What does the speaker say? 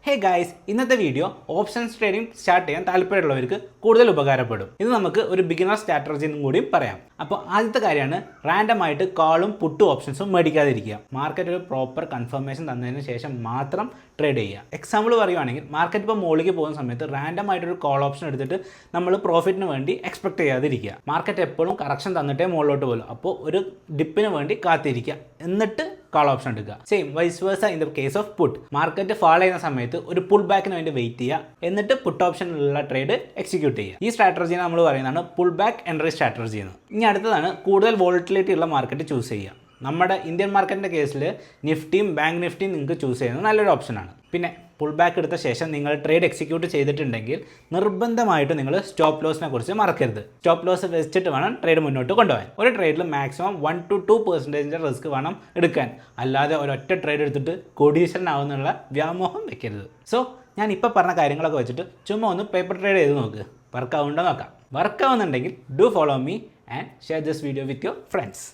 Hey guys, ഇന്നത്തെ video options trading start ചെയ്യാൻ താല്പര്യമുള്ളവർക്ക് കൂടുതൽ ഉപകാരപ്പെടും. ഇത് നമുക്ക് ഒരു ബിഗിനർ സ്ട്രാറ്റജി എന്നും കൂടിയും പറയാം. അപ്പോൾ ആദ്യത്തെ കാര്യമാണ് റാൻഡമായിട്ട് കോളും പുട്ടും ഓപ്ഷൻസും മേടിക്കാതിരിക്കുക. മാർക്കറ്റ് ഒരു പ്രോപ്പർ കൺഫർമേഷൻ തന്നതിന് ശേഷം മാത്രം ട്രേഡ് ചെയ്യുക. എക്സാമ്പിൾ പറയുവാണെങ്കിൽ മാർക്കറ്റ് ഇപ്പോൾ മുകളിലേക്ക് പോകുന്ന സമയത്ത് റാൻഡമായിട്ടൊരു കോൾ ഓപ്ഷൻ എടുത്തിട്ട് നമ്മൾ പ്രോഫിറ്റിന് വേണ്ടി എക്സ്പെക്ട് ചെയ്യാതിരിക്കുക. മാർക്കറ്റ് എപ്പോഴും കറക്ഷൻ തന്നിട്ടേ മുകളിലോട്ട് പോകും. അപ്പോൾ ഒരു ഡിപ്പിന് വേണ്ടി കാത്തിരിക്കുക, എന്നിട്ട് കോൾ ഓപ്ഷൻ എടുക്കുക. Same vice versa in the case of put. Market fall ചെയ്യുന്ന സമയത്ത് ഒരു പുൾ ബാക്കിന് വേണ്ടി വെയിറ്റ് ചെയ്യുക, എന്നിട്ട് പുട്ട് ഓപ്ഷനിലുള്ള ട്രേഡ് എക്സിക്യൂട്ട് ചെയ്യുക. ഈ സ്ട്രാറ്റജിനെ നമ്മൾ പറയുന്നതാണ് പുൾ ബാക്ക് എൻട്രി സ്ട്രാറ്റജി എന്ന്. ഇനി അടുത്തതാണ് കൂടുതൽ വോളറ്റിലിറ്റി ഉള്ള മാർക്കറ്റ് ചൂസ് ചെയ്യുക. നമ്മുടെ ഇന്ത്യൻ മാർക്കറ്റിൻ്റെ കേസിൽ നിഫ്റ്റിയും ബാങ്ക് നിഫ്റ്റിയും നിങ്ങൾക്ക് ചൂസ് ചെയ്യുന്നത് നല്ലൊരു ഓപ്ഷനാണ്. പിന്നെ പുൾ ബാക്ക് എടുത്ത ശേഷം നിങ്ങൾ ട്രേഡ് എക്സിക്യൂട്ട് ചെയ്തിട്ടുണ്ടെങ്കിൽ നിർബന്ധമായിട്ട് നിങ്ങൾ സ്റ്റോപ്പ് ലോസിനെ കുറിച്ച് മറക്കരുത്. സ്റ്റോപ്പ് ലോസ് വെച്ചിട്ട് വേണം ട്രേഡ് മുന്നോട്ട് കൊണ്ടുപോകാൻ. ഒരു ട്രേഡിൽ മാക്സിമം 1 to 2% റിസ്ക് വേണം എടുക്കാൻ. അല്ലാതെ ഒരൊറ്റ ട്രേഡ് എടുത്തിട്ട് കോടീശ്വരനാവുന്നുള്ള വ്യാമോഹം വെക്കരുത്. സോ ഞാൻ ഇപ്പോൾ പറഞ്ഞ കാര്യങ്ങളൊക്കെ വെച്ചിട്ട് ചുമ്മാ ഒന്ന് പേപ്പർ ട്രേഡ് ചെയ്ത് നോക്ക്. വർക്ക് ആവുന്നുണ്ടോ നോക്കാം. വർക്ക് ആവുന്നുണ്ടെങ്കിൽ do follow me and share this video with your friends.